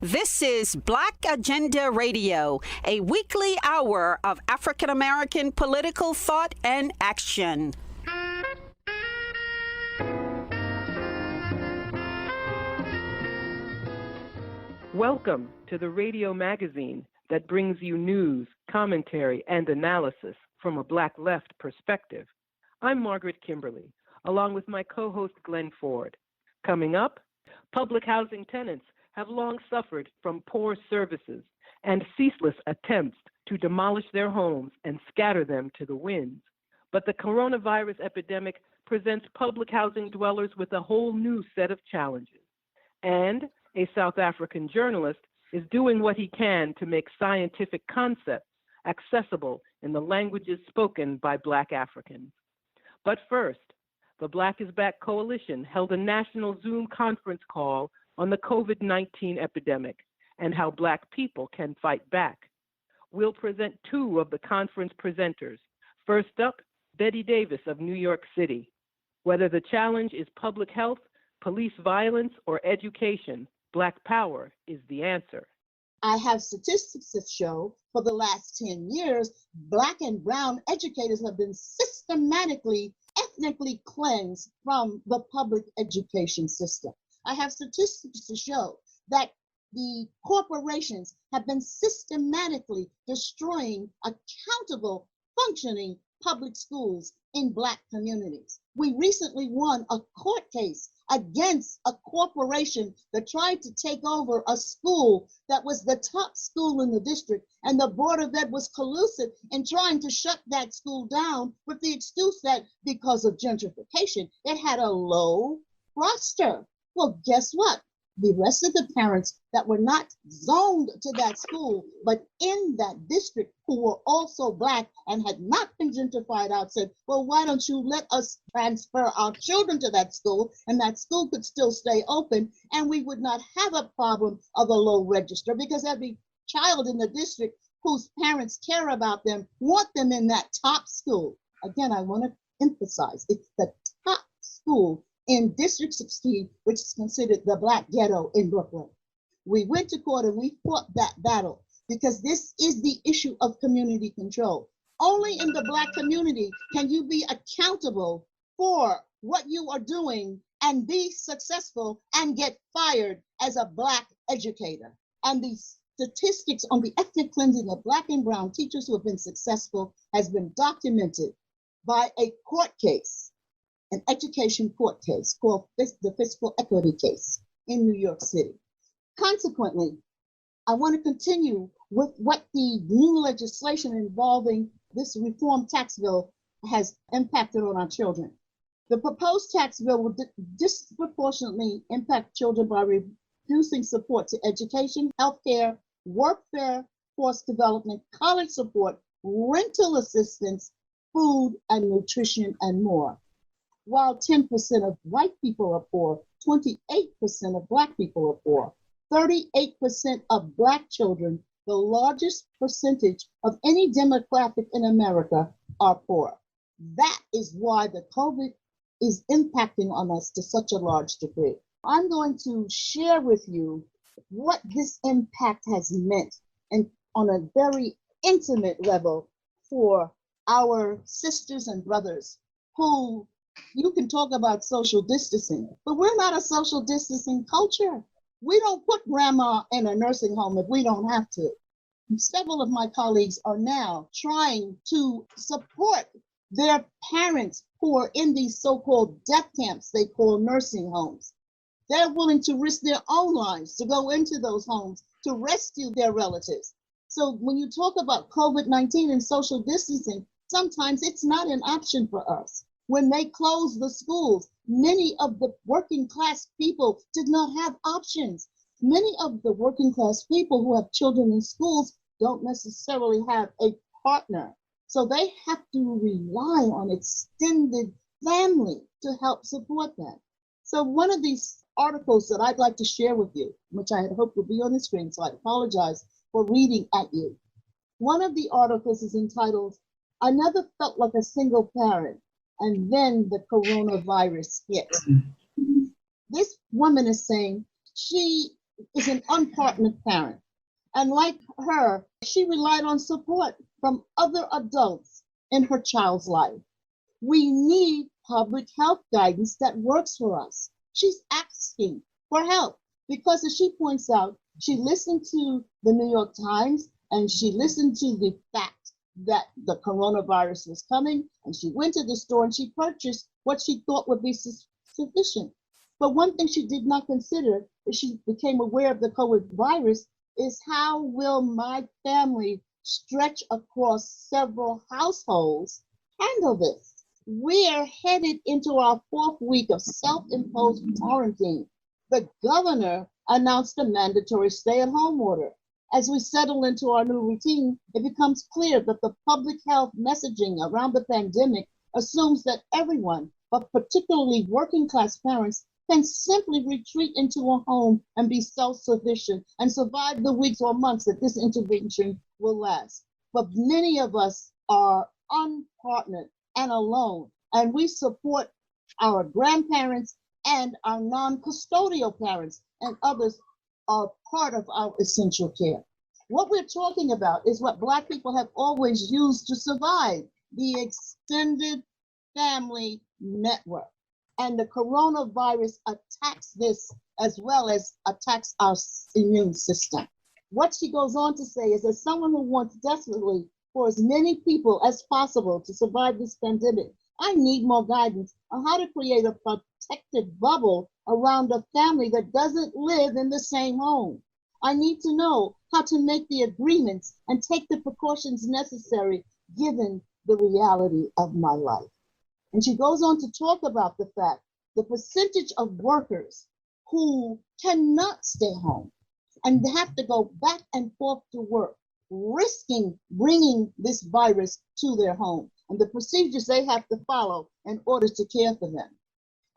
This is Black Agenda Radio, a weekly hour of African American political thought and action. Welcome to the radio magazine that brings you news, commentary, and analysis from a Black left perspective. I'm Margaret Kimberley, along with my co-host Glen Ford. Coming up, public housing tenants have long suffered from poor services and ceaseless attempts to demolish their homes and scatter them to the winds. But the coronavirus epidemic presents public housing dwellers with a whole new set of challenges. And a South African journalist is doing what he can to make scientific concepts accessible in the languages spoken by Black Africans. But first, the Black Is Back Coaliion held a national Zoom conference call on the COVID-19 epidemic and how Black people can fight back. We'll present two of the conference presenters. First up, Betty Davis of New York City. Whether the challenge is public health, police violence, or education, Black power is the answer. I have statistics that show for the last 10 years, Black and brown educators have been systematically, ethnically cleansed from the public education system. I have statistics to show that the corporations have been systematically destroying accountable, functioning public schools in Black communities. We recently won a court case against a corporation that tried to take over a school that was the top school in the district, and the Board of Ed was collusive in trying to shut that school down with the excuse that because of gentrification, it had a low roster. Well, guess what? The rest of the parents that were not zoned to that school, but in that district, who were also Black and had not been gentrified out, said, well, why don't you let us transfer our children to that school, and that school could still stay open, and we would not have a problem of a low register, because every child in the district whose parents care about them want them in that top school. Again, I want to emphasize, it's the top school in District 16, which is considered the Black ghetto in Brooklyn. We went to court and we fought that battle because this is the issue of community control. Only in the Black community can you be accountable for what you are doing and be successful and get fired as a Black educator. And the statistics on the ethnic cleansing of Black and brown teachers who have been successful has been documented by a court case, an education court case called the Fiscal Equity Case in New York City. Consequently, I want to continue with what the new legislation involving this reform tax bill has impacted on our children. The proposed tax bill will disproportionately impact children by reducing support to education, healthcare, workfare, forced development, college support, rental assistance, food and nutrition, and more. While 10% of white people are poor, 28% of Black people are poor. 38% of Black children, the largest percentage of any demographic in America, are poor. That is why the COVID is impacting on us to such a large degree. I'm going to share with you what this impact has meant, and on a very intimate level, for our sisters and brothers who, you can talk about social distancing, but we're not a social distancing culture. We don't put grandma in a nursing home if we don't have to. Several of my colleagues are now trying to support their parents who are in these so-called death camps they call nursing homes. They're willing to risk their own lives to go into those homes to rescue their relatives. So when you talk about COVID-19 and social distancing, sometimes it's not an option for us. When they closed the schools, many of the working class people did not have options. Many of the working class people who have children in schools don't necessarily have a partner. So they have to rely on extended family to help support them. So one of these articles that I'd like to share with you, which I had hoped would be on the screen, so I apologize for reading at you. One of the articles is entitled, "I Never Felt Like a Single Parent, and Then the Coronavirus Hit." This woman is saying she is an unpartnered parent. And like her, she relied on support from other adults in her child's life. We need public health guidance that works for us. She's asking for help because, as she points out, she listened to the New York Times and she listened to the fact that the coronavirus was coming, and she went to the store and she purchased what she thought would be sufficient. But one thing she did not consider as she became aware of the COVID virus is, how will my family stretch across several households handle this? We are headed into our 4th week of self-imposed quarantine. The governor announced a mandatory stay-at-home order. As we settle into our new routine, it becomes clear that the public health messaging around the pandemic assumes that everyone, but particularly working-class parents, can simply retreat into a home and be self-sufficient and survive the weeks or months that this intervention will last. But many of us are unpartnered and alone, and we support our grandparents and our non-custodial parents, and others are part of our essential care. What we're talking about is what Black people have always used to survive: the extended family network. And the coronavirus attacks this as well as attacks our immune system. What she goes on to say is, as someone who wants desperately for as many people as possible to survive this pandemic, I need more guidance on how to create a protective bubble around a family that doesn't live in the same home. I need to know how to make the agreements and take the precautions necessary given the reality of my life. And she goes on to talk about the fact, the percentage of workers who cannot stay home and have to go back and forth to work, risking bringing this virus to their home, and the procedures they have to follow in order to care for them.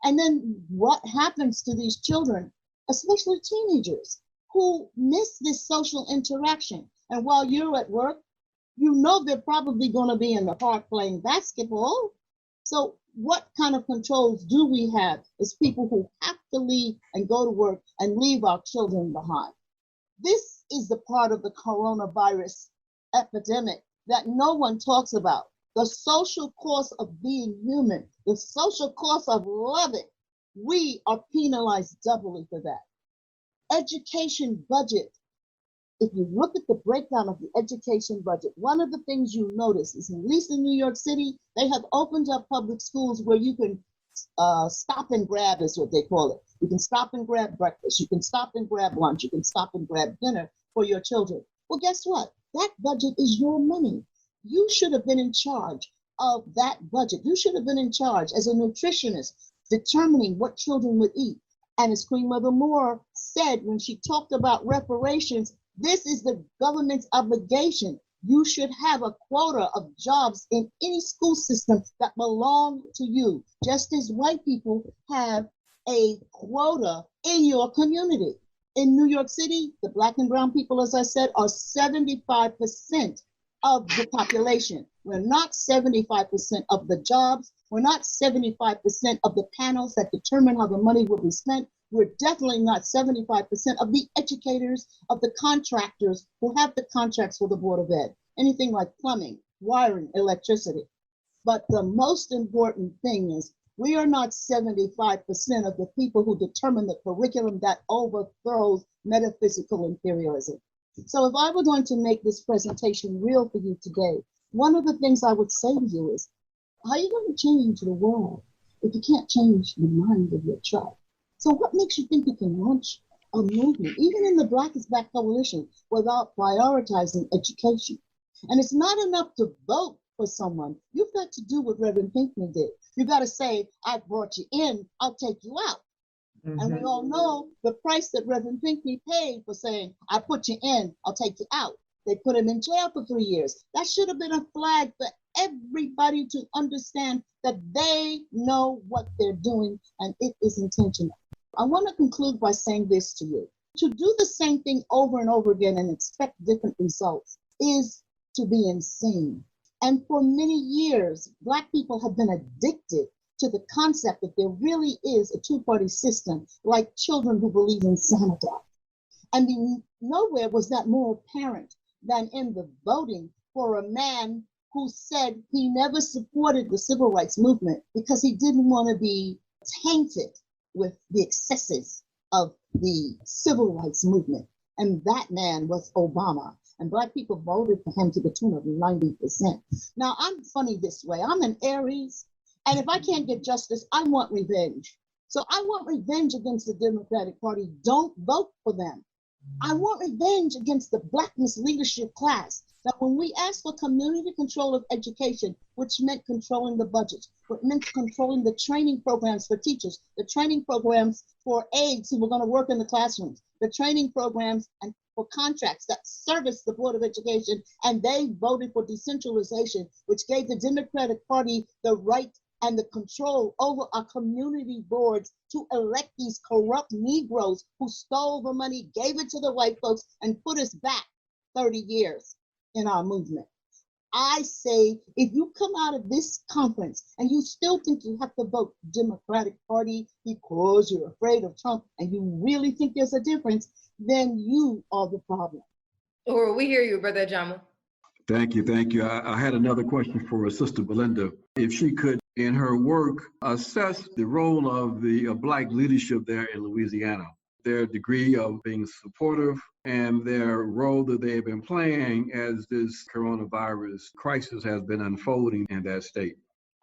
And then what happens to these children, especially teenagers, who miss this social interaction? And while you're at work, you know they're probably going to be in the park playing basketball. So what kind of controls do we have as people who have to leave and go to work and leave our children behind? This is the part of the coronavirus epidemic that no one talks about. The social cost of being human, the social cost of loving. We are penalized doubly for that. Education budget. If you look at the breakdown of the education budget, one of the things you notice is, at least in New York City, they have opened up public schools where you can stop and grab, is what they call it. You can stop and grab breakfast, you can stop and grab lunch, you can stop and grab dinner for your children. Well, guess what? That budget is your money. You should have been in charge of that budget. You should have been in charge as a nutritionist, determining what children would eat. And as Queen Mother Moore said when she talked about reparations, this is the government's obligation. You should have a quota of jobs in any school system that belong to you, just as white people have a quota in your community. In New York City, the Black and brown people, as I said, are 75% of the population. We're not 75% of the jobs. We're not 75% of the panels that determine how the money will be spent. We're definitely not 75% of the educators, of the contractors who have the contracts for the Board of Ed, anything like plumbing, wiring, electricity. But the most important thing is, we are not 75% of the people who determine the curriculum that overthrows metaphysical imperialism. So if I were going to make this presentation real for you today, one of the things I would say to you is, how are you going to change the world if you can't change the mind of your tribe? So what makes you think you can launch a movement, even in the Black Is Back Coalition, without prioritizing education? And it's not enough to vote for someone. You've got to do what Reverend Pinckney did. You got to say, I brought you in, I'll take you out. Mm-hmm. And we all know the price that Reverend Pinckney paid for saying, I put you in, I'll take you out. They put him in jail for 3 years. That should have been a flag for everybody to understand that they know what they're doing and it is intentional. I want to conclude by saying this to you. To do the same thing over and over again and expect different results is to be insane. And for many years, Black people have been addicted to the concept that there really is a two-party system, like children who believe in Santa. And nowhere was that more apparent than in the voting for a man who said he never supported the civil rights movement because he didn't want to be tainted with the excesses of the civil rights movement. And that man was Obama. And Black people voted for him to the tune of 90%. Now, I'm funny this way. I'm an Aries. And if I can't get justice, I want revenge. So I want revenge against the Democratic Party. Don't vote for them. I want revenge against the Black misleadership class. That when we asked for community control of education, which meant controlling the budgets, which meant controlling the training programs for teachers, the training programs for aides who were going to work in the classrooms, the training programs and for contracts that service the Board of Education, and they voted for decentralization, which gave the Democratic Party the right and the control over our community boards to elect these corrupt Negroes who stole the money, gave it to the white folks, and put us back 30 years in our movement. I say, if you come out of this conference and you still think you have to vote Democratic Party because you're afraid of Trump and you really think there's a difference, then you are the problem. Or we hear you, Brother Jamal. Thank you, thank you. I had another question for Sister Belinda. If she could, in her work, assess the role of the Black leadership there in Louisiana, their degree of being supportive and their role that they have been playing as this coronavirus crisis has been unfolding in that state.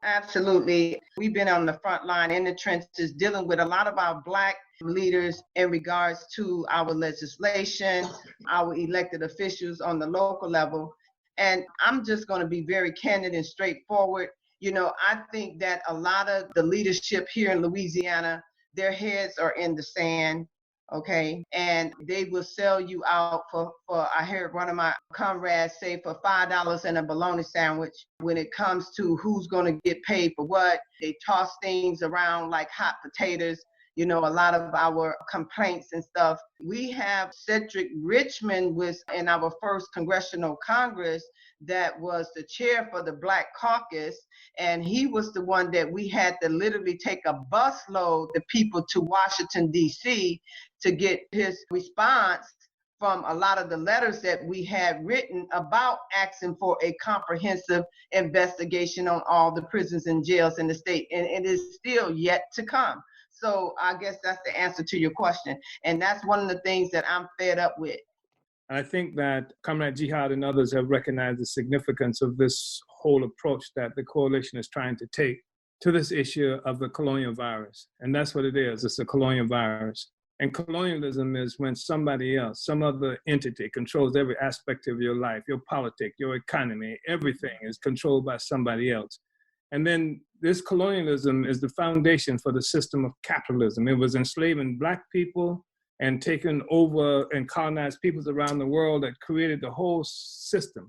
Absolutely. We've been on the front line in the trenches dealing with a lot of our Black leaders in regards to our legislation, our elected officials on the local level. And I'm just going to be very candid and straightforward. You know, I think that a lot of the leadership here in Louisiana, their heads are in the sand, okay? And they will sell you out for I heard one of my comrades say, for $5 and a bologna sandwich. When it comes to who's going to get paid for what, they toss things around like hot potatoes. You know, a lot of our complaints and stuff. We have Cedric Richmond was in our first congressional Congress that was the chair for the Black Caucus. And he was the one that we had to literally take a busload of people to Washington, D.C. to get his response from a lot of the letters that we had written about asking for a comprehensive investigation on all the prisons and jails in the state. And it is still yet to come. So I guess that's the answer to your question. And that's one of the things that I'm fed up with. I think that Comrade Jihad and others have recognized the significance of this whole approach that the coalition is trying to take to this issue of the colonial virus. And that's what it is. It's a colonial virus. And colonialism is when somebody else, some other entity controls every aspect of your life, your politics, your economy, everything is controlled by somebody else. And then this colonialism is the foundation for the system of capitalism. It was enslaving Black people and taking over and colonized peoples around the world that created the whole system.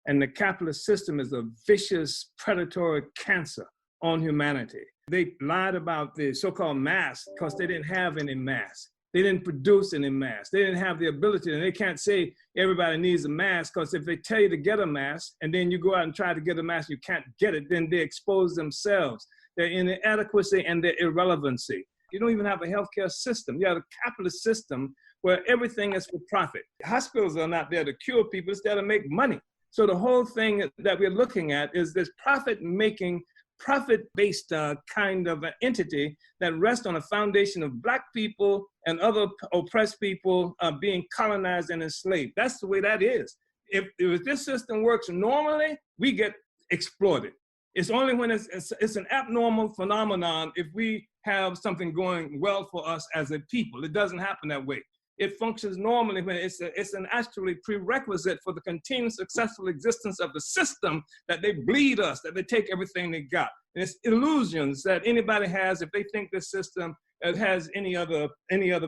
And the capitalist system is a vicious predatory cancer on humanity. They lied about the so-called mass because they didn't have any mass. They didn't produce any mask. They didn't have the ability, and they can't say everybody needs a mask, because if they tell you to get a mask and then you go out and try to get a mask, you can't get it, then they expose themselves, their inadequacy and their irrelevancy. You don't even have a healthcare system. You have a capitalist system where everything is for profit. Hospitals are not there to cure people, it's there to make money. So the whole thing that we're looking at is this profit-making, profit-based kind of an entity that rests on a foundation of Black people and other oppressed people being colonized and enslaved. That's the way that is. If this system works normally, we get exploited. It's only when it's an abnormal phenomenon if we have something going well for us as a people. It doesn't happen that way. It functions normally when it's an actually prerequisite for the continued successful existence of the system, that they bleed us, that they take everything they got. And it's illusions that anybody has if they think this system has any other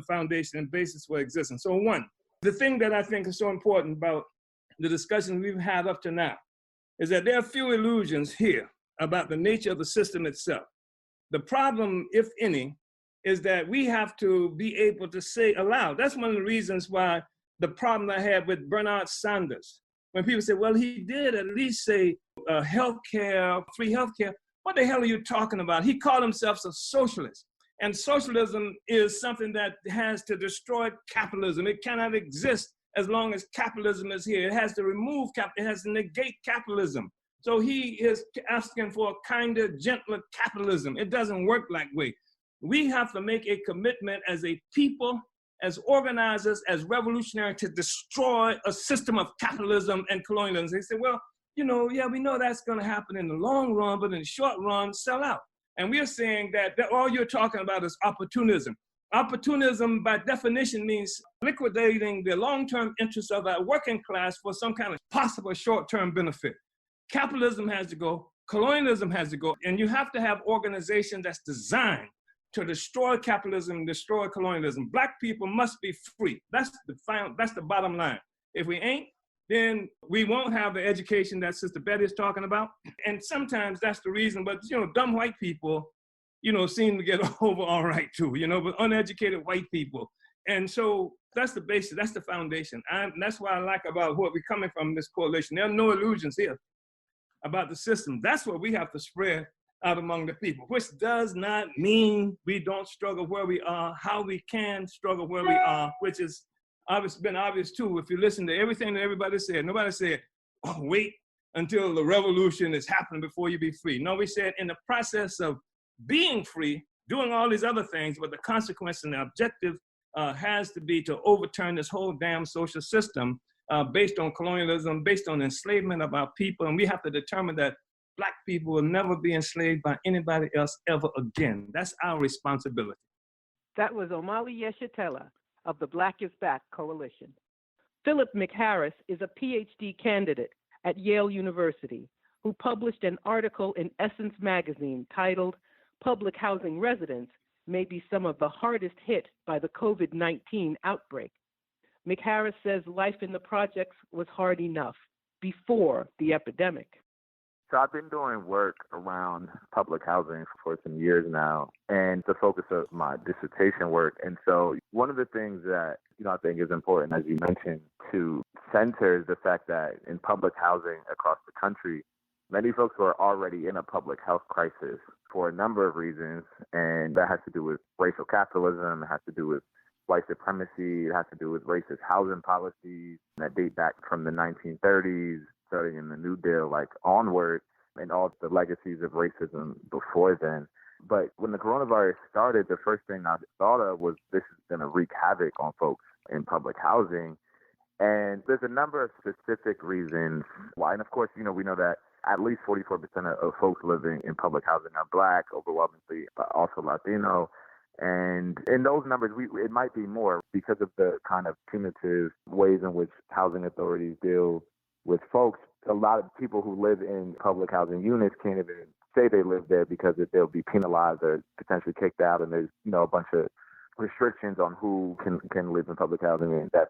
foundation and basis for existence. So one, the thing that I think is so important about the discussion we've had up to now is that there are few illusions here about the nature of the system itself. The problem, if any, is that we have to be able to say aloud. That's one of the reasons why the problem I had with Bernard Sanders, when people say, well, he did at least say healthcare, free healthcare. What the hell are you talking about? He called himself a socialist. And socialism is something that has to destroy capitalism. It cannot exist as long as capitalism is here. It has to remove it has to negate capitalism. So he is asking for a kinder, gentler capitalism. It doesn't work that way. We have to make a commitment as a people, as organizers, as revolutionaries, to destroy a system of capitalism and colonialism. They say, well, we know that's going to happen in the long run, but in the short run, sell out. And we are saying that all you're talking about is opportunism. Opportunism, by definition, means liquidating the long-term interests of our working class for some kind of possible short-term benefit. Capitalism has to go, colonialism has to go, and you have to have organizations that's designed to destroy capitalism, destroy colonialism. Black people must be free. That's the bottom line. If we ain't, then we won't have the education that Sister Betty is talking about. And sometimes that's the reason, but dumb white people, seem to get over all right too, but uneducated white people. And so that's the basis, that's the foundation. That's what I like about what we're coming from this coalition. There are no illusions here about the system. That's what we have to spread out among the people, which does not mean we don't struggle where we are, how we can struggle where we are, which is been obvious too. If you listen to everything that everybody said, nobody said, oh, wait until the revolution is happening before you be free. No, we said in the process of being free, doing all these other things, but the consequence and the objective has to be to overturn this whole damn social system based on colonialism, based on enslavement of our people. And we have to determine that Black people will never be enslaved by anybody else ever again. That's our responsibility. That was Omali Yeshitela of the Black Is Back Coalition. Philip McHarris is a PhD candidate at Yale University who published an article in Essence magazine titled Public Housing Residents May Be Some of the Hardest Hit by the COVID-19 Outbreak. McHarris says life in the projects was hard enough before the epidemic. So I've been doing work around public housing for some years now, and the focus of my dissertation work. And so one of the things that, I think is important, as you mentioned, to center the fact that in public housing across the country, many folks are already in a public health crisis for a number of reasons. And that has to do with racial capitalism. It has to do with white supremacy. It has to do with racist housing policies that date back from the 1930s. Starting in the New Deal, onward, and all the legacies of racism before then. But when the coronavirus started, the first thing I thought of was this is going to wreak havoc on folks in public housing. And there's a number of specific reasons why. And of course, we know that at least 44% of folks living in public housing are Black, overwhelmingly also Latino. And in those numbers, it might be more because of the kind of punitive ways in which housing authorities deal with folks. A lot of people who live in public housing units can't even say they live there because they'll be penalized or potentially kicked out, and there's a bunch of restrictions on who can live in public housing, and that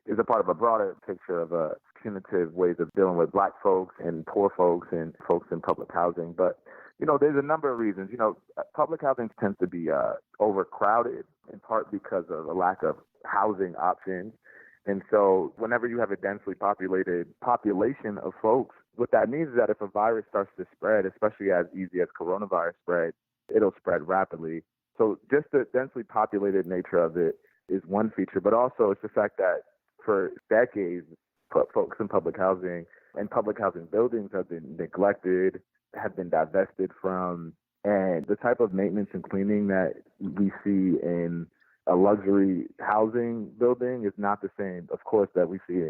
is a part of a broader picture of punitive ways of dealing with Black folks and poor folks and folks in public housing. But there's a number of reasons. Public housing tends to be overcrowded, in part because of a lack of housing options. And so whenever you have a densely populated population of folks, what that means is that if a virus starts to spread, especially as easy as coronavirus spread, it'll spread rapidly. So just the densely populated nature of it is one feature, but also it's the fact that for decades, folks in public housing and public housing buildings have been neglected, have been divested from, and the type of maintenance and cleaning that we see in a luxury housing building is not the same, of course, that we see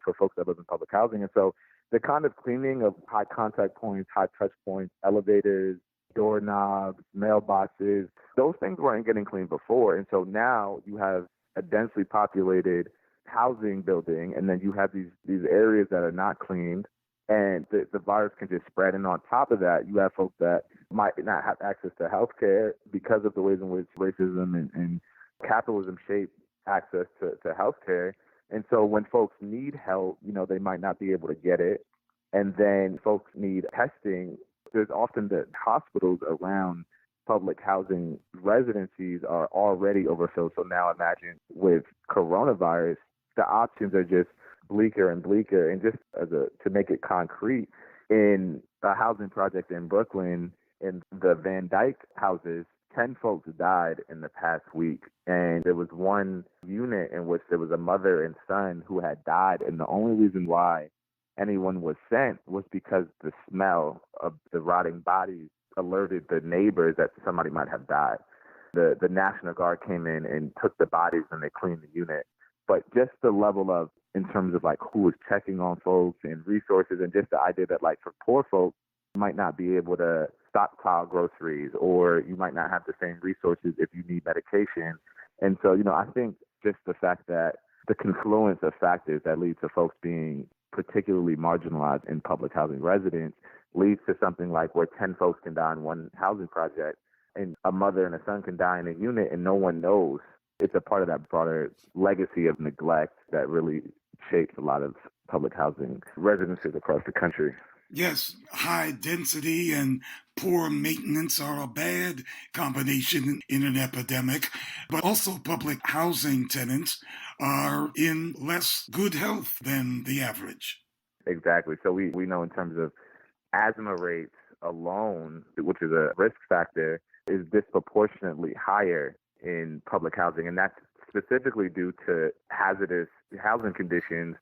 for folks that live in public housing. And so the kind of cleaning of high contact points, high touch points, elevators, doorknobs, mailboxes, those things weren't getting cleaned before. And so now you have a densely populated housing building, and then you have these areas that are not cleaned, and the virus can just spread. And on top of that, you have folks that might not have access to health care because of the ways in which racism and capitalism shape access to healthcare. And so when folks need help, they might not be able to get it. And then folks need testing. There's often the hospitals around public housing residencies are already overfilled. So now imagine with coronavirus, the options are just bleaker and bleaker. And just to make it concrete, in a housing project in Brooklyn, in the Van Dyke houses, 10 folks died in the past week. And there was one unit in which there was a mother and son who had died. And the only reason why anyone was sent was because the smell of the rotting bodies alerted the neighbors that somebody might have died. The National Guard came in and took the bodies and they cleaned the unit. But just the level of, in terms of like who was checking on folks and resources, and just the idea that like for poor folks, you might not be able to stockpile groceries, or you might not have the same resources if you need medication. And so, I think just the fact that the confluence of factors that lead to folks being particularly marginalized in public housing residence leads to something like where 10 folks can die in one housing project and a mother and a son can die in a unit and no one knows. It's a part of that broader legacy of neglect that really shapes a lot of public housing residences across the country. Yes, high density and poor maintenance are a bad combination in an epidemic, but also public housing tenants are in less good health than the average. Exactly. So we know in terms of asthma rates alone, which is a risk factor, is disproportionately higher in public housing. And that's specifically due to hazardous housing conditions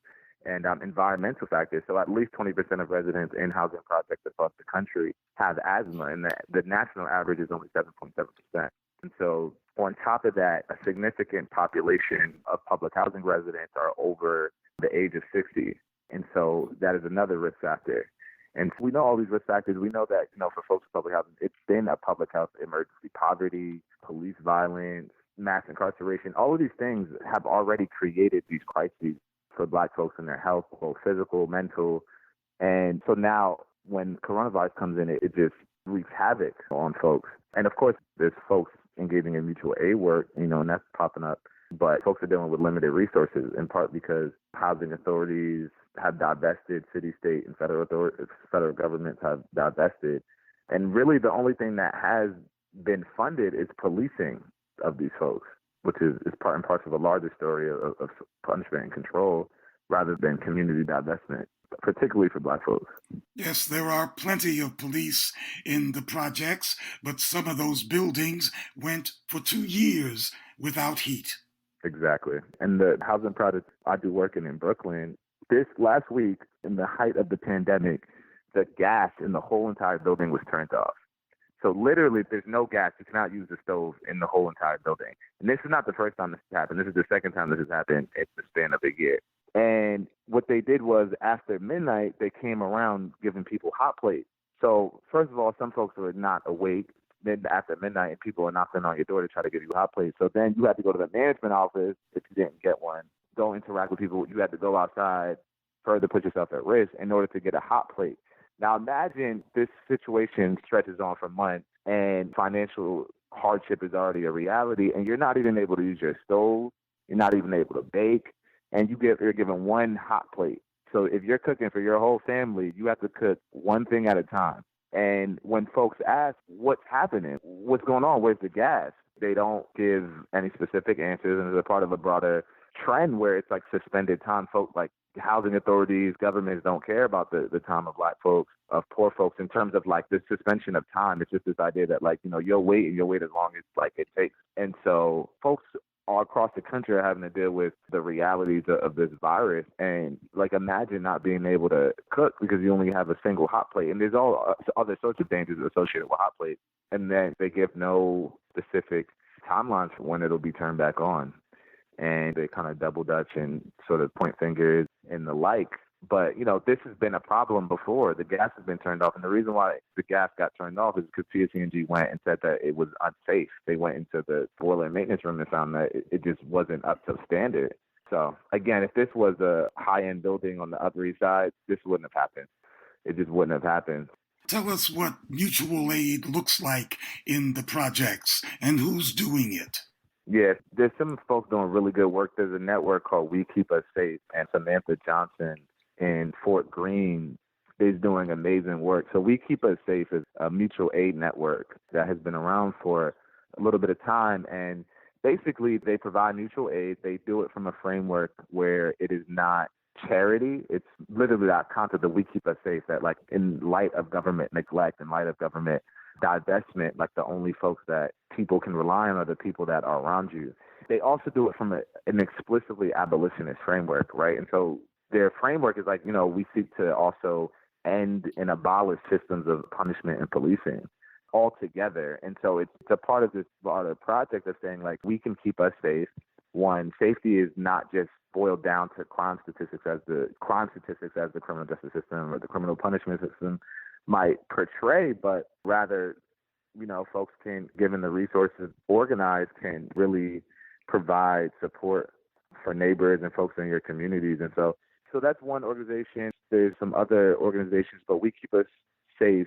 and environmental factors. So at least 20% of residents in housing projects across the country have asthma, and the national average is only 7.7%. And so on top of that, a significant population of public housing residents are over the age of 60. And so that is another risk factor. And we know all these risk factors. We know that, for folks in public housing, it's been a public health emergency. Poverty, police violence, mass incarceration, all of these things have already created these crises for Black folks in their health, both physical, mental. And so now when coronavirus comes in, it just wreaks havoc on folks. And of course, there's folks engaging in mutual aid work, and that's popping up. But folks are dealing with limited resources, in part because housing authorities have divested, city, state, and federal governments have divested. And really the only thing that has been funded is policing of these folks, which is part and parcel of a larger story of punishment and control rather than community divestment, particularly for Black folks. Yes, there are plenty of police in the projects, but some of those buildings went for 2 years without heat. Exactly. And the housing projects I do working in Brooklyn, this last week, in the height of the pandemic, the gas in the whole entire building was turned off. So literally, there's no gas. You cannot use the stove in the whole entire building. And this is not the first time this has happened. This is the second time this has happened in the span of a year. And what they did was, after midnight, they came around giving people hot plates. So first of all, some folks were not awake. Then after midnight, and people are knocking on your door to try to give you hot plates. So then you had to go to the management office if you didn't get one. Go interact with people. You had to go outside, further put yourself at risk in order to get a hot plate. Now imagine this situation stretches on for months and financial hardship is already a reality, and you're not even able to use your stove. You're not even able to bake, and you're given one hot plate. So if you're cooking for your whole family, you have to cook one thing at a time. And when folks ask what's happening, what's going on, where's the gas, they don't give any specific answers, and it's a part of a broader trend where it's like suspended time. Folks like housing authorities, governments don't care about the time of Black folks, of poor folks, in terms of like the suspension of time. It's just this idea that like, you'll wait as long as like it takes. And so folks all across the country are having to deal with the realities of this virus. And like, imagine not being able to cook because you only have a single hot plate. And there's all other sorts of dangers associated with hot plates. And then they give no specific timelines for when it'll be turned back on. And they kind of double dutch and sort of point fingers and the like. But, this has been a problem before. The gas has been turned off. And the reason why the gas got turned off is because PSE&G went and said that it was unsafe. They went into the boiler and maintenance room and found that it just wasn't up to standard. So, again, if this was a high-end building on the Upper East Side, this wouldn't have happened. It just wouldn't have happened. Tell us what mutual aid looks like in the projects and who's doing it. Yeah, there's some folks doing really good work. There's a network called We Keep Us Safe, and Samantha Johnson in Fort Greene is doing amazing work. So We Keep Us Safe is a mutual aid network that has been around for a little bit of time. And basically, they provide mutual aid. They do it from a framework where it is not charity. It's literally that concept that we keep us safe, that like in light of government neglect, in light of government divestment, like the only folks that people can rely on are the people that are around you. They also do it from an explicitly abolitionist framework, right? And so their framework is like, we seek to also end and abolish systems of punishment and policing altogether. And so it's a part of this broader project of saying, like, we can keep us safe. One, safety is not just boiled down to crime statistics as the criminal justice system or the criminal punishment system might portray, but rather, folks can, given the resources organized, can really provide support for neighbors and folks in your communities. And so that's one organization. There's some other organizations, but We Keep Us Safe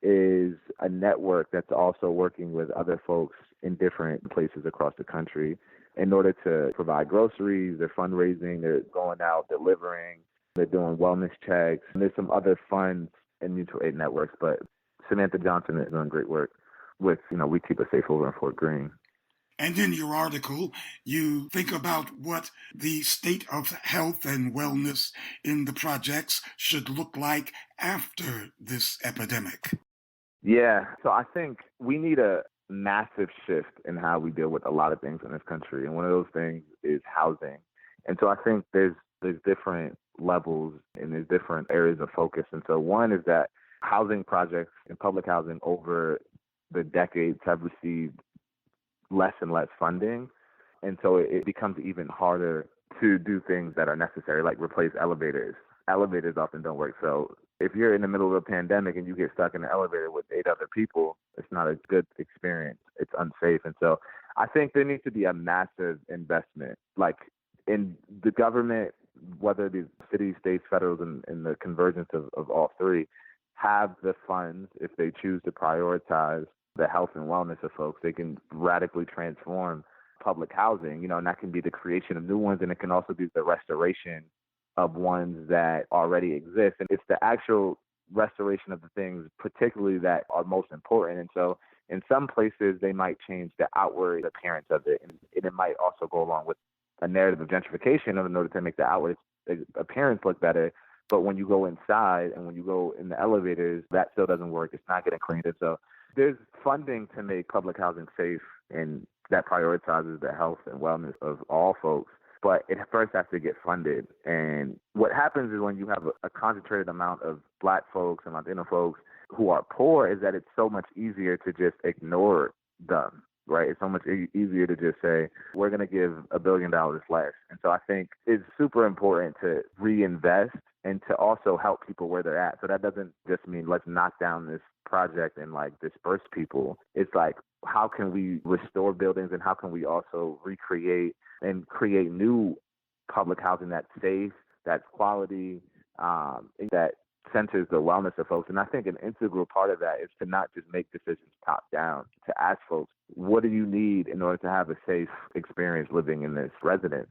is a network that's also working with other folks in different places across the country in order to provide groceries. They're fundraising, they're going out, delivering, they're doing wellness checks. And there's some other funds and mutual aid networks, but Samantha Johnson is doing great work with, We Keep Us Safe over in Fort Greene. And in your article, you think about what the state of health and wellness in the projects should look like after this epidemic. Yeah, so I think we need a massive shift in how we deal with a lot of things in this country. And one of those things is housing. And so I think there's different levels and there's different areas of focus. And so one is that housing projects and public housing over the decades have received less and less funding. And so it becomes even harder to do things that are necessary, like replace elevators. Elevators often don't work. So if you're in the middle of a pandemic and you get stuck in an elevator with 8 other people, it's not a good experience. It's unsafe. And so I think there needs to be a massive investment, like in the government, whether it be cities, states, federal, and the convergence of all three, have the funds, if they choose to prioritize the health and wellness of folks. They can radically transform public housing, and that can be the creation of new ones, and it can also be the restoration of ones that already exist. And it's the actual restoration of the things, particularly that are most important. And so in some places, they might change the outward appearance of it. And it might also go along with a narrative of gentrification in order to make the outward appearance look better. But when you go inside and when you go in the elevators, that still doesn't work. It's not getting cleaned. And so there's funding to make public housing safe, and that prioritizes the health and wellness of all folks. But it first has to get funded. And what happens is when you have a concentrated amount of Black folks and Latino folks who are poor, is that it's so much easier to just ignore them, right? It's so much easier to just say, we're going to give $1 billion less. And so I think it's super important to reinvest and to also help people where they're at. So that doesn't just mean let's knock down this project and like disperse people. It's like, how can we restore buildings and how can we also recreate and create new public housing that's safe, that's quality, that centers the wellness of folks. And I think an integral part of that is to not just make decisions top down, to ask folks, what do you need in order to have a safe experience living in this residence?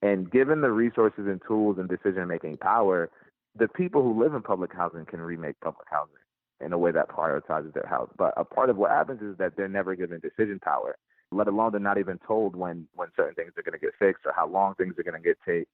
And given the resources and tools and decision-making power, the people who live in public housing can remake public housing in a way that prioritizes their health. But a part of what happens is that they're never given decision power, let alone they're not even told when certain things are going to get fixed or how long things are going to take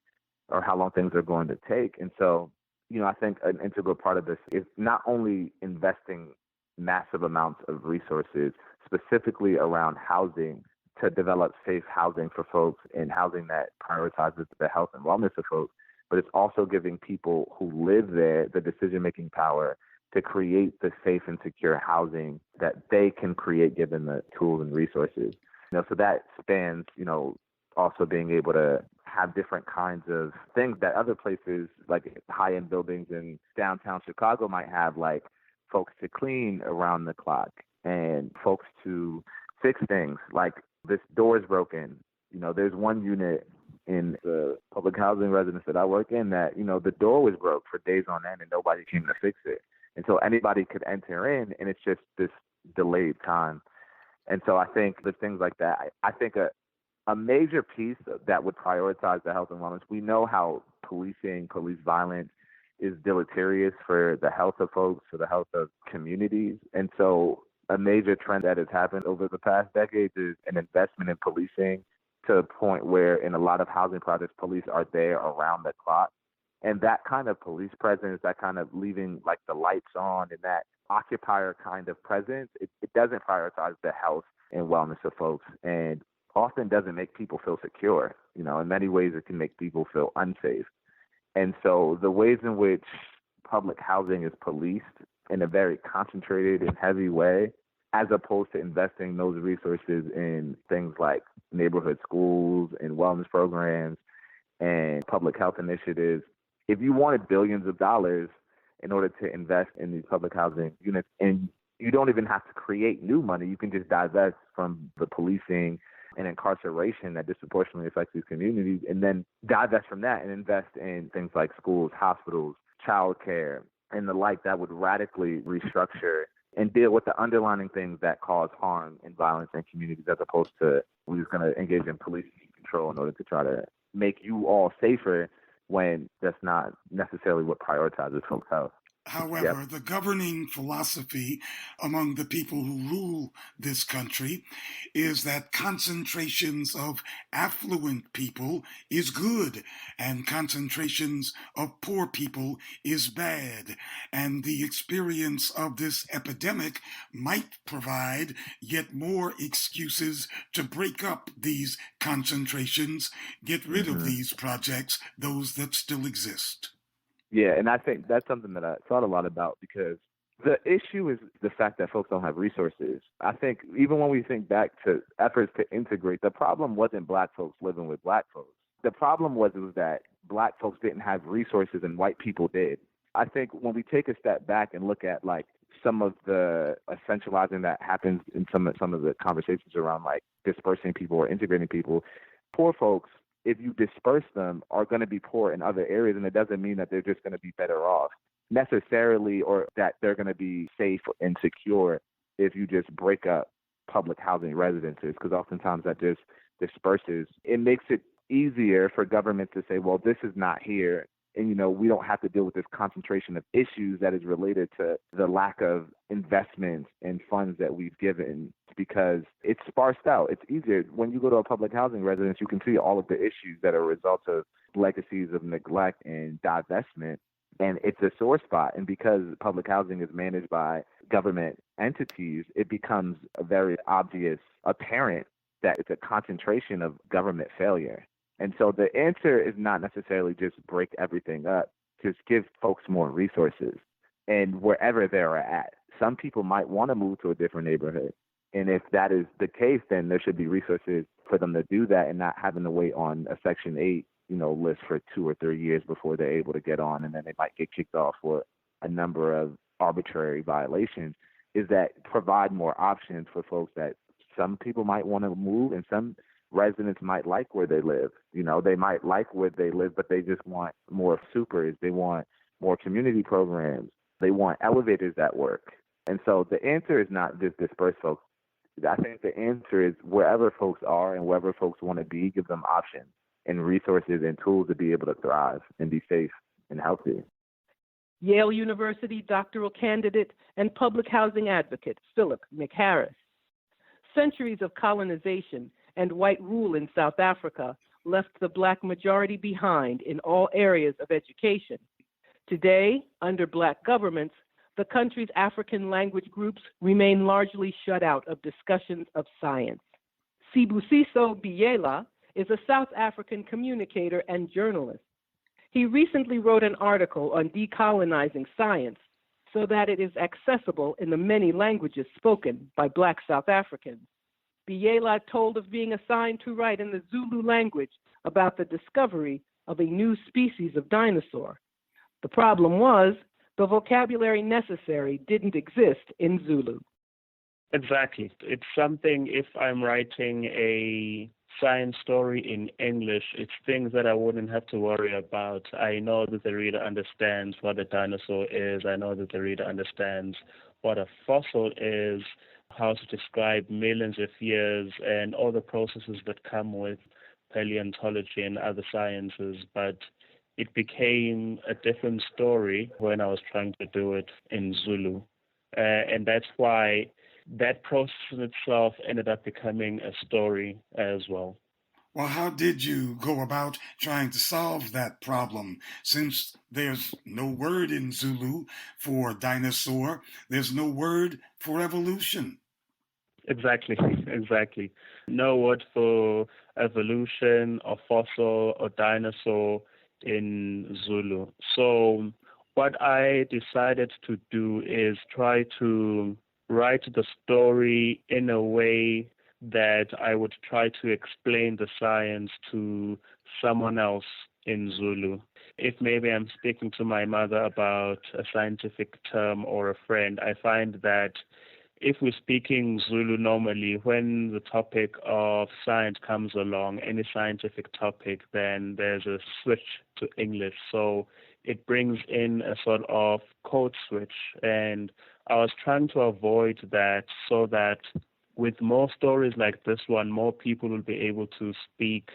or how long things are going to take. And so, I think an integral part of this is not only investing massive amounts of resources specifically around housing to develop safe housing for folks and housing that prioritizes the health and wellness of folks, but it's also giving people who live there the decision-making power to create the safe and secure housing that they can create given the tools and resources. So that spans, also being able to have different kinds of things that other places, like high-end buildings in downtown Chicago, might have, like folks to clean around the clock and folks to fix things. Like this door is broken. There's one unit in the public housing residence that I work in that, the door was broke for days on end and nobody came to fix it. And so anybody could enter in, and it's just this delayed time. And so I think the things like that, I think a major piece that would prioritize the health and wellness, we know how police violence is deleterious for the health of folks, for the health of communities. And so a major trend that has happened over the past decades is an investment in policing to a point where in a lot of housing projects, police are there around the clock And that kind of police presence, that kind of leaving like the lights on and that occupier kind of presence, it doesn't prioritize the health and wellness of folks, and often doesn't make people feel secure. In many ways it can make people feel unsafe. And so the ways in which public housing is policed in a very concentrated and heavy way, as opposed to investing those resources in things like neighborhood schools and wellness programs and public health initiatives. If you wanted billions of dollars in order to invest in these public housing units, and you don't even have to create new money, you can just divest from the policing and incarceration that disproportionately affects these communities, and then divest from that and invest in things like schools, hospitals, childcare, and the like, that would radically restructure and deal with the underlying things that cause harm and violence in communities, as opposed to we're just going to engage in police control in order to try to make you all safer, when that's not necessarily what prioritizes folks' health. However, the governing philosophy among the people who rule this country is that concentrations of affluent people is good and concentrations of poor people is bad. And the experience of this epidemic might provide yet more excuses to break up these concentrations, get rid of these projects, those that still exist. Yeah, and I think that's something that I thought a lot about, because the issue is the fact that folks don't have resources. I think even when we think back to efforts to integrate, the problem wasn't Black folks living with Black folks. The problem was that Black folks didn't have resources and white people did. I think when we take a step back and look at like some of the essentializing that happens in some of the conversations around like dispersing people or integrating people, poor folks, if you disperse them, are going to be poor in other areas, and it doesn't mean that they're just going to be better off necessarily, or that they're going to be safe and secure if you just break up public housing residences, because oftentimes that just disperses. It makes it easier for government to say, well, this is not here, and we don't have to deal with this concentration of issues that is related to the lack of investments and funds that we've given, because it's sparsed out. It's easier. When you go to a public housing residence, you can see all of the issues that are results of legacies of neglect and divestment, and it's a sore spot. And because public housing is managed by government entities, it becomes very obvious, apparent, that it's a concentration of government failure. And so the answer is not necessarily just break everything up, just give folks more resources, and wherever they're at. Some people might want to move to a different neighborhood. And if that is the case, then there should be resources for them to do that, and not having to wait on a Section 8, list for 2 or 3 years before they're able to get on, and then they might get kicked off for a number of arbitrary violations. Is that provide more options for folks that some people might want to move, and some residents might like where they live. They might like where they live, but they just want more supers. They want more community programs. They want elevators that work. And so the answer is not just disperse folks. I think the answer is wherever folks are and wherever folks want to be, give them options and resources and tools to be able to thrive and be safe and healthy. Yale University doctoral candidate and public housing advocate Philip McHarris. Centuries of colonization and white rule in South Africa left the Black majority behind in all areas of education. Today, under Black governments, the country's African language groups remain largely shut out of discussions of science. Sibusiso Biyela is a South African communicator and journalist. He recently wrote an article on decolonizing science so that it is accessible in the many languages spoken by Black South Africans. Biyela told of being assigned to write in the Zulu language about the discovery of a new species of dinosaur. The problem was the vocabulary necessary didn't exist in Zulu. Exactly. It's something, if I'm writing a science story in English, it's things that I wouldn't have to worry about. I know that the reader understands what a dinosaur is. I know that the reader understands what a fossil is, how to describe millions of years and all the processes that come with paleontology and other sciences. But it became a different story when I was trying to do it in Zulu. And that's why that process in itself ended up becoming a story as well. Well, how did you go about trying to solve that problem? Since there's no word in Zulu for dinosaur, there's no word for evolution. Exactly, exactly. No word for evolution or fossil or dinosaur in Zulu. So what I decided to do is try to write the story in a way that I would try to explain the science to someone else in Zulu. If maybe I'm speaking to my mother about a scientific term or a friend, I find that if we're speaking Zulu normally, when the topic of science comes along, any scientific topic, then there's a switch to English. So it brings in a sort of code switch. And I was trying to avoid that so that with more stories like this one, more people will be able to speak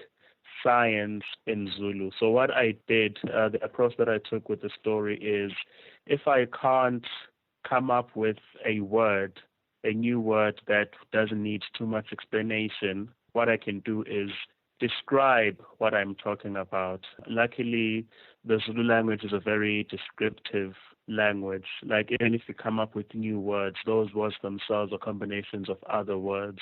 science in Zulu. So what I did, the approach that I took with the story is if I can't come up with a word, a new word that doesn't need too much explanation, what I can do is describe what I'm talking about. Luckily, the Zulu language is a very descriptive language. Like even if you come up with new words, those words themselves are combinations of other words,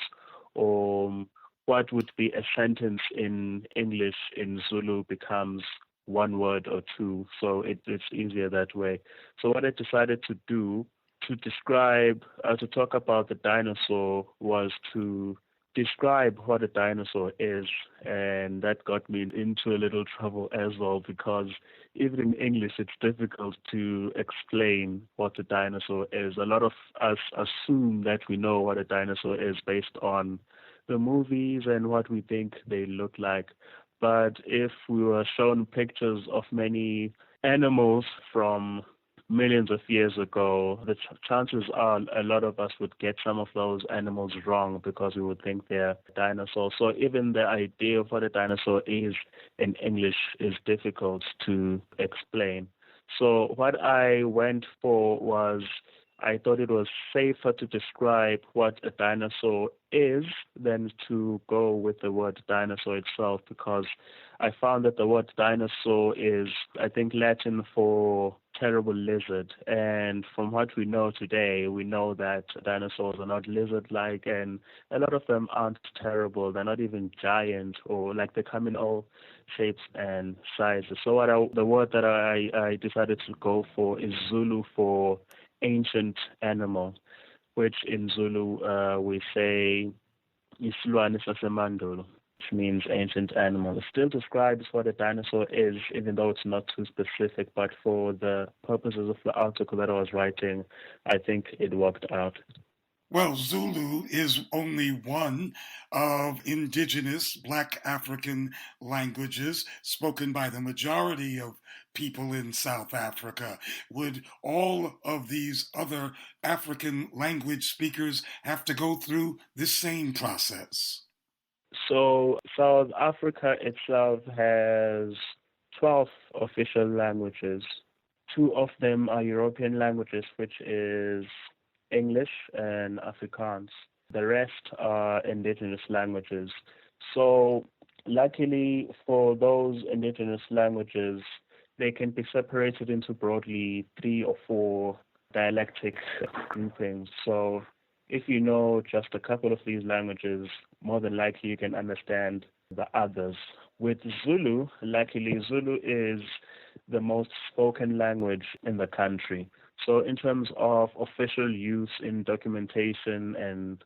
or what would be a sentence in English in Zulu becomes one word or two. So it's easier that way. So what I decided to do to describe, to talk about the dinosaur was to describe what a dinosaur is. And that got me into a little trouble as well, because even in English, it's difficult to explain what a dinosaur is. A lot of us assume that we know what a dinosaur is based on the movies and what we think they look like. But if we were shown pictures of many animals from millions of years ago, the chances are a lot of us would get some of those animals wrong because we would think they're dinosaurs. So even the idea of what a dinosaur is in English is difficult to explain. So what I went for was, I thought it was safer to describe what a dinosaur is than to go with the word dinosaur itself, because I found that the word dinosaur is, I think, Latin for terrible lizard. And from what we know today, we know that dinosaurs are not lizard-like, and a lot of them aren't terrible. They're not even giant, or like they come in all shapes and sizes. So the word that I decided to go for is Zulu for ancient animal, which in Zulu we say isilwane sasemandulo, which means ancient animal. It still describes what a dinosaur is, even though it's not too specific, but for the purposes of the article that I was writing, I think it worked out. Well, Zulu is only one of indigenous Black African languages spoken by the majority of people in South Africa. Would all of these other African language speakers have to go through this same process? So South Africa itself has 12 official languages. 2 of them are European languages, which is English and Afrikaans. The rest are indigenous languages. So luckily for those indigenous languages, they can be separated into broadly 3 or 4 dialectic groupings. So if you know just a couple of these languages, more than likely you can understand the others. With Zulu, luckily Zulu is the most spoken language in the country. So in terms of official use in documentation and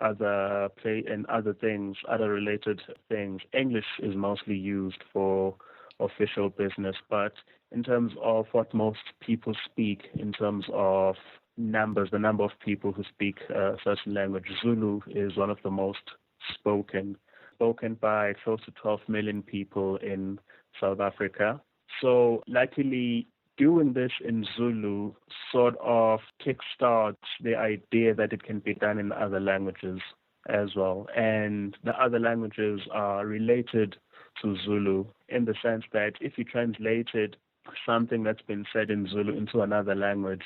other things, other related things, English is mostly used for official business. But in terms of what most people speak, in terms of numbers, the number of people who speak a certain language, Zulu is one of the most spoken by close to 12 million people in South Africa. So luckily, doing this in Zulu sort of kickstarts the idea that it can be done in other languages as well. And the other languages are related to Zulu in the sense that if you translated something that's been said in Zulu into another language,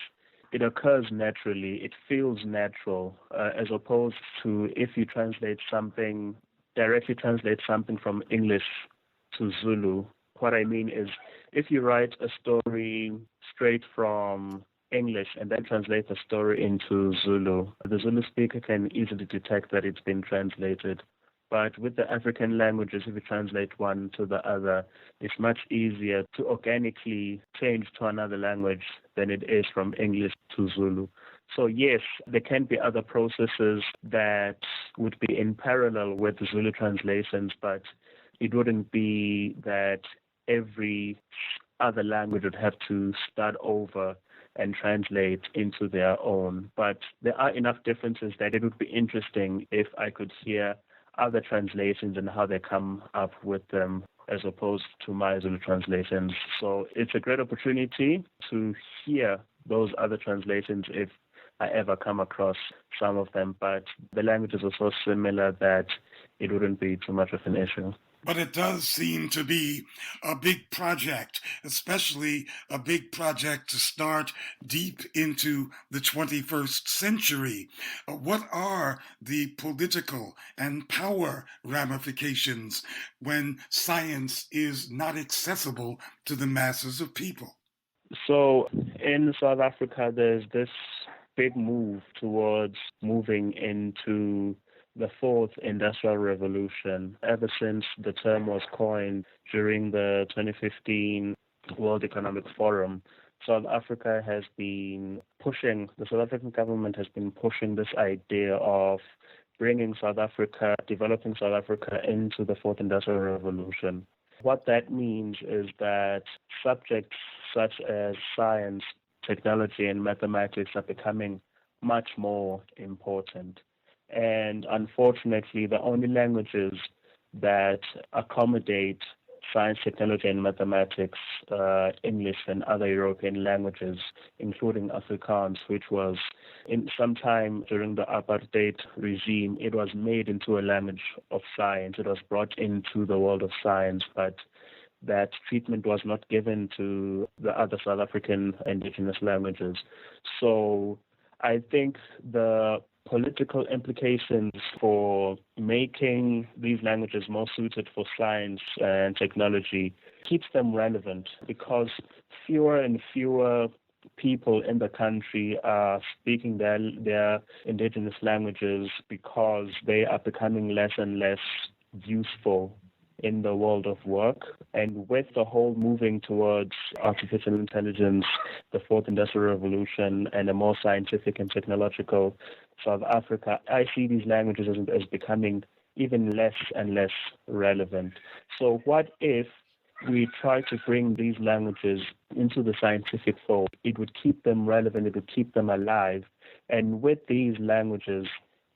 it occurs naturally, it feels natural, as opposed to if you translate something directly translate something from English to Zulu. What I mean is, if you write a story straight from English and then translate the story into Zulu, the Zulu speaker can easily detect that it's been translated. But with the African languages, if you translate one to the other, it's much easier to organically change to another language than it is from English to Zulu. So yes, there can be other processes that would be in parallel with the Zulu translations, but it wouldn't be that every other language would have to start over and translate into their own. But there are enough differences that it would be interesting if I could hear other translations and how they come up with them as opposed to my Zulu translations. So it's a great opportunity to hear those other translations if I ever come across some of them, but the languages are so similar that it wouldn't be too much of an issue. But it does seem to be a big project, especially a big project to start deep into the 21st century. What are the political and power ramifications when science is not accessible to the masses of people? So in South Africa, there's this big move towards moving into the fourth industrial revolution. Ever since the term was coined during the 2015 World Economic Forum, South Africa has been pushing, the South African government has been pushing this idea of bringing South Africa, developing South Africa into the fourth industrial revolution. What that means is that subjects such as science, technology, and mathematics are becoming much more important. And unfortunately, the only languages that accommodate science, technology, and mathematics, English and other European languages, including Afrikaans, which was in sometime during the apartheid regime, it was made into a language of science. It was brought into the world of science, but that treatment was not given to the other South African indigenous languages. So I think the political implications for making these languages more suited for science and technology keeps them relevant, because fewer and fewer people in the country are speaking their indigenous languages because they are becoming less and less useful in the world of work. And with the whole moving towards artificial intelligence, the fourth industrial revolution, and a more scientific and technological South Africa, I see these languages as becoming even less and less relevant. So what if we try to bring these languages into the scientific fold? It would keep them relevant, it would keep them alive. And with these languages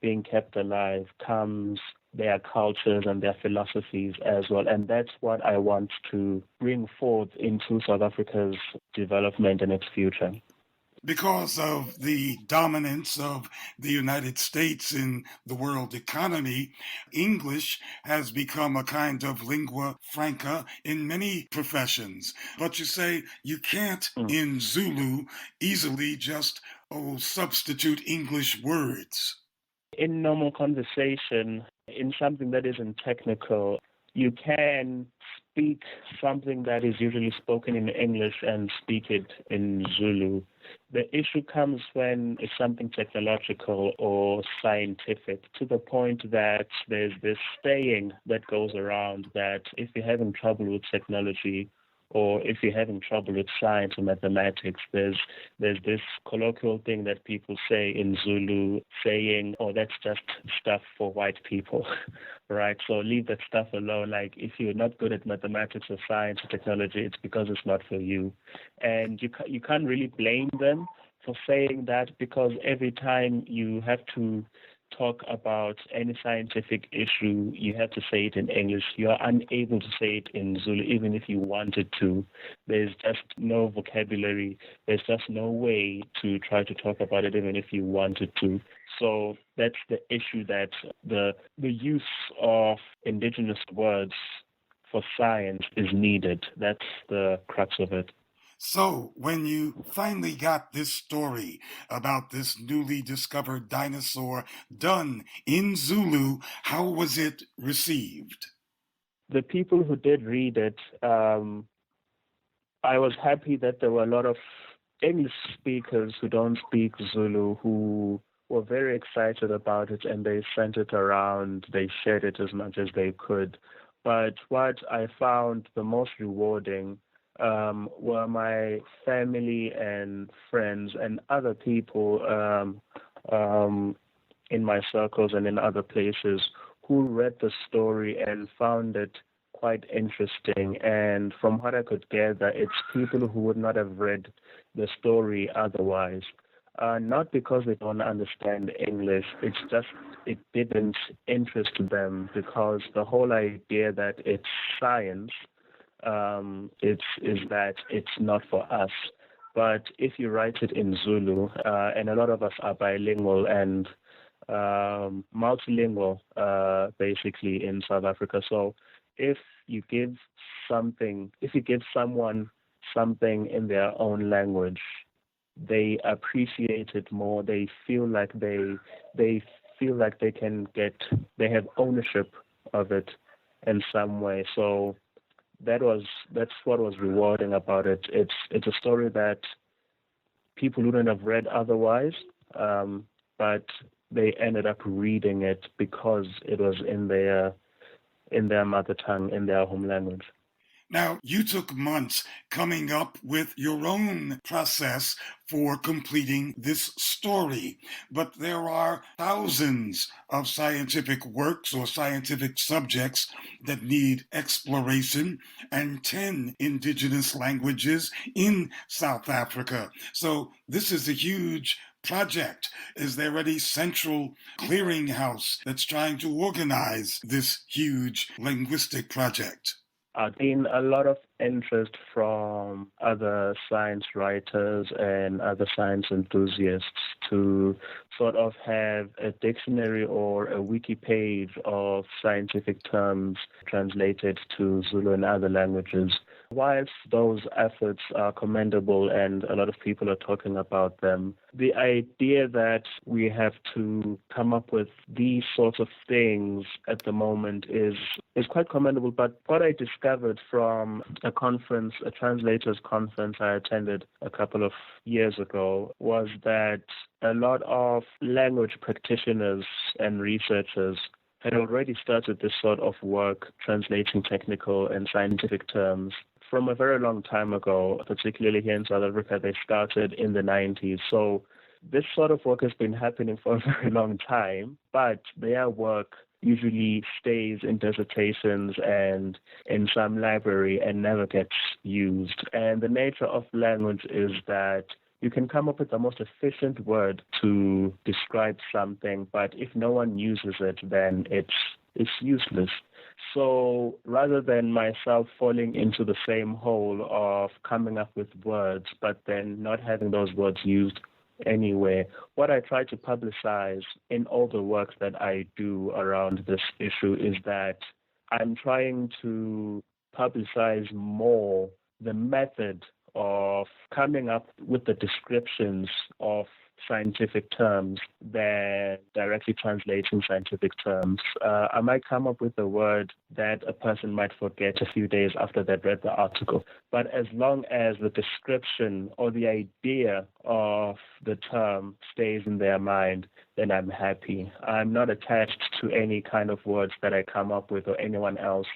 being kept alive comes their cultures and their philosophies as well. And that's what I want to bring forth into South Africa's development and its future. Because of the dominance of the United States in the world economy, English has become a kind of lingua franca in many professions. But you say you can't, in Zulu, easily just substitute English words. In normal conversation, in something that isn't technical, you can speak something that is usually spoken in English and speak it in Zulu. The issue comes when it's something technological or scientific, to the point that there's this saying that goes around that if you're having trouble with technology, or if you're having trouble with science or mathematics, there's this colloquial thing that people say in Zulu saying, oh, that's just stuff for white people, right? So leave that stuff alone. Like, if you're not good at mathematics or science or technology, it's because it's not for you. And you can't really blame them for saying that, because every time you have to talk about any scientific issue, you have to say it in English. You are unable to say it in Zulu, even if you wanted to. There's just no vocabulary. There's just no way to try to talk about it, even if you wanted to. So that's the issue, that the use of indigenous words for science is needed. That's the crux of it. So, when you finally got this story about this newly discovered dinosaur done in Zulu, how was it received? The people who did read it, I was happy that there were a lot of English speakers who don't speak Zulu who were very excited about it, and they sent it around. They shared it as much as they could. But what I found the most rewarding were my family and friends and other people in my circles and in other places who read the story and found it quite interesting. And from what I could gather, it's people who would not have read the story otherwise. Not because they don't understand English, it's just it didn't interest them, because the whole idea that it's science is that it's not for us. But if you write it in Zulu, and a lot of us are bilingual and multilingual, basically in South Africa. So if you give someone something in their own language, they appreciate it more. They feel like they have ownership of it in some way. So that's what was rewarding about it. It's a story that people wouldn't have read otherwise, but they ended up reading it because it was in their mother tongue, in their home language. Now, you took months coming up with your own process for completing this story, but there are thousands of scientific works or scientific subjects that need exploration, and 10 indigenous languages in South Africa. So this is a huge project. Is there any central clearinghouse that's trying to organize this huge linguistic project? I've seen a lot of interest from other science writers and other science enthusiasts to sort of have a dictionary or a wiki page of scientific terms translated to Zulu and other languages. Whilst those efforts are commendable and a lot of people are talking about them, the idea that we have to come up with these sorts of things at the moment is quite commendable. But what I discovered from a translators conference I attended a couple of years ago, was that a lot of language practitioners and researchers had already started this sort of work, translating technical and scientific terms from a very long time ago. Particularly here in South Africa, they started in the 90s. So this sort of work has been happening for a very long time, but their work usually stays in dissertations and in some library and never gets used. And the nature of language is that you can come up with the most efficient word to describe something, but if no one uses it, then it's useless. So rather than myself falling into the same hole of coming up with words, but then not having those words used anywhere, what I try to publicize in all the work that I do around this issue is that I'm trying to publicize more the method of coming up with the descriptions of scientific terms than directly translating scientific terms. I might come up with a word that a person might forget a few days after they've read the article, but as long as the description or the idea of the term stays in their mind, then I'm happy. I'm not attached to any kind of words that I come up with or anyone else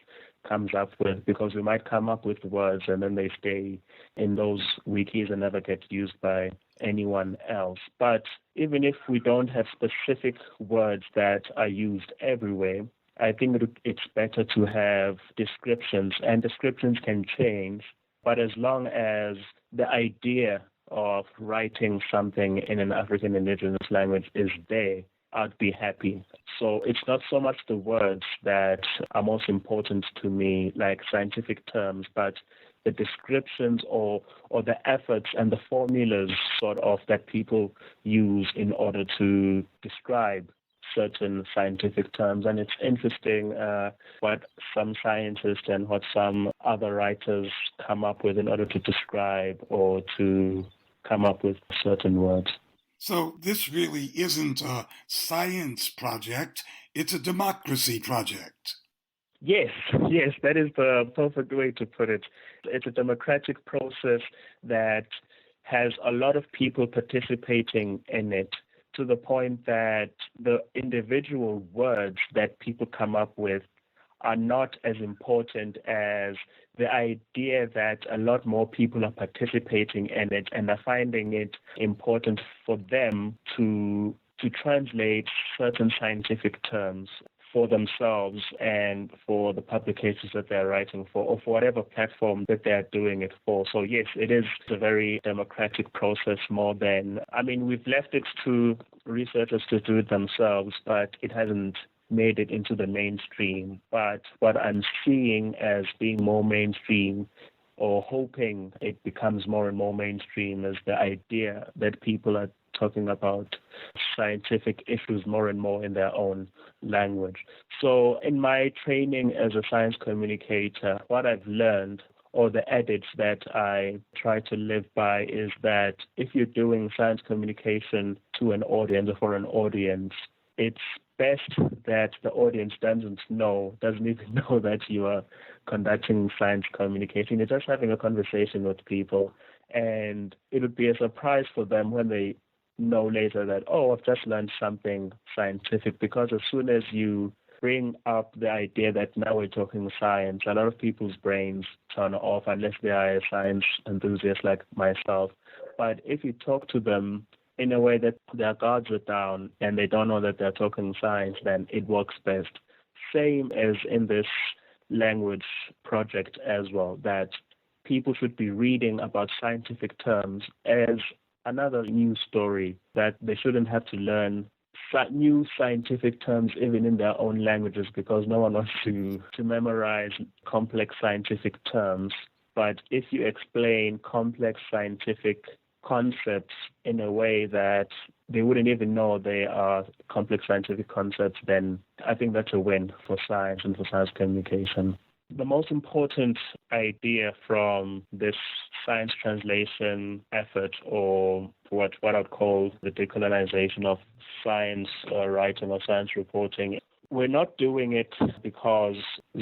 comes up with, because we might come up with words and then they stay in those wikis and never get used by anyone else. But even if we don't have specific words that are used everywhere, I think it's better to have descriptions, and descriptions can change, but as long as the idea of writing something in an African indigenous language is there, I'd be happy. So it's not so much the words that are most important to me, like scientific terms, but the descriptions or the efforts and the formulas sort of that people use in order to describe certain scientific terms. And it's interesting what some scientists and what some other writers come up with in order to describe or to come up with certain words. So this really isn't a science project, it's a democracy project. Yes, that is the perfect way to put it. It's a democratic process that has a lot of people participating in it, to the point that the individual words that people come up with are not as important as the idea that a lot more people are participating in it and are finding it important for them to translate certain scientific terms for themselves and for the publications that they're writing for, or for whatever platform that they're doing it for. So yes, it is a very democratic process more than, we've left it to researchers to do it themselves, but it hasn't made it into the mainstream. But what I'm seeing as being more mainstream, or hoping it becomes more and more mainstream, is the idea that people are talking about scientific issues more and more in their own language. So in my training as a science communicator, what I've learned, or the adage that I try to live by, is that if you're doing science communication to an audience or for an audience, it's best that the audience doesn't even know that you are conducting science communication. You're just having a conversation with people, and it would be a surprise for them when they know later that, I've just learned something scientific. Because as soon as you bring up the idea that now we're talking science, a lot of people's brains turn off unless they are a science enthusiast like myself. But if you talk to them in a way that their guards are down and they don't know that they're talking science, then it works best. Same as in this language project as well, that people should be reading about scientific terms as another news story, that they shouldn't have to learn new scientific terms even in their own languages, because no one wants to memorize complex scientific terms. But if you explain complex scientific concepts in a way that they wouldn't even know they are complex scientific concepts, then I think that's a win for science and for science communication. The most important idea from this science translation effort, or what I'd call the decolonization of science writing or science reporting, we're not doing it because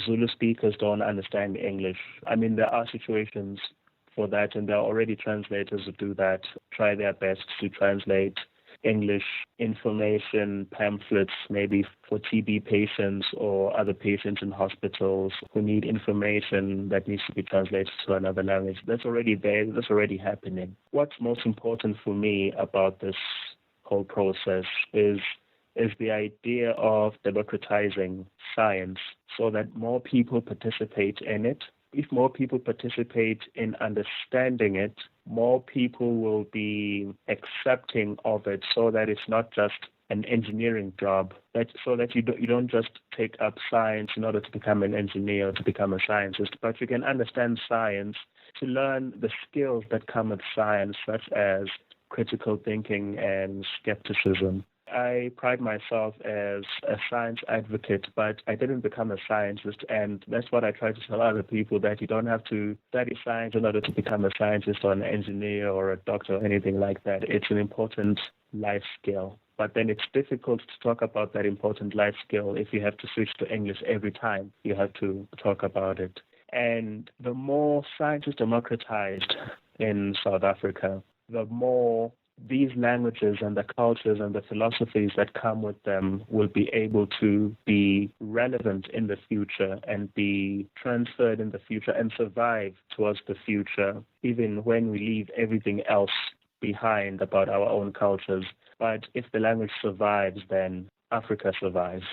Zulu speakers don't understand English. There are situations for that, and there are already translators who do that, try their best to translate English information, pamphlets, maybe for TB patients or other patients in hospitals who need information that needs to be translated to another language. That's already there, that's already happening. What's most important for me about this whole process is the idea of democratizing science so that more people participate in it. If more people participate in understanding it, more people will be accepting of it, so that it's not just an engineering job, so that you don't just take up science in order to become an engineer or to become a scientist, but you can understand science to learn the skills that come with science, such as critical thinking and skepticism. I pride myself as a science advocate, but I didn't become a scientist, and that's what I try to tell other people, that you don't have to study science in order to become a scientist or an engineer or a doctor or anything like that. It's an important life skill. But then it's difficult to talk about that important life skill if you have to switch to English every time you have to talk about it. And the more science is democratized in South Africa, the more these languages and the cultures and the philosophies that come with them will be able to be relevant in the future and be transferred in the future and survive towards the future, even when we leave everything else behind about our own cultures. But if the language survives, then Africa survives.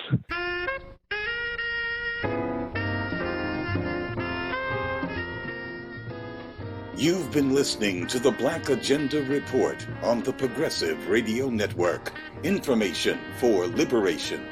You've been listening to the Black Agenda Report on the Progressive Radio Network. Information for liberation.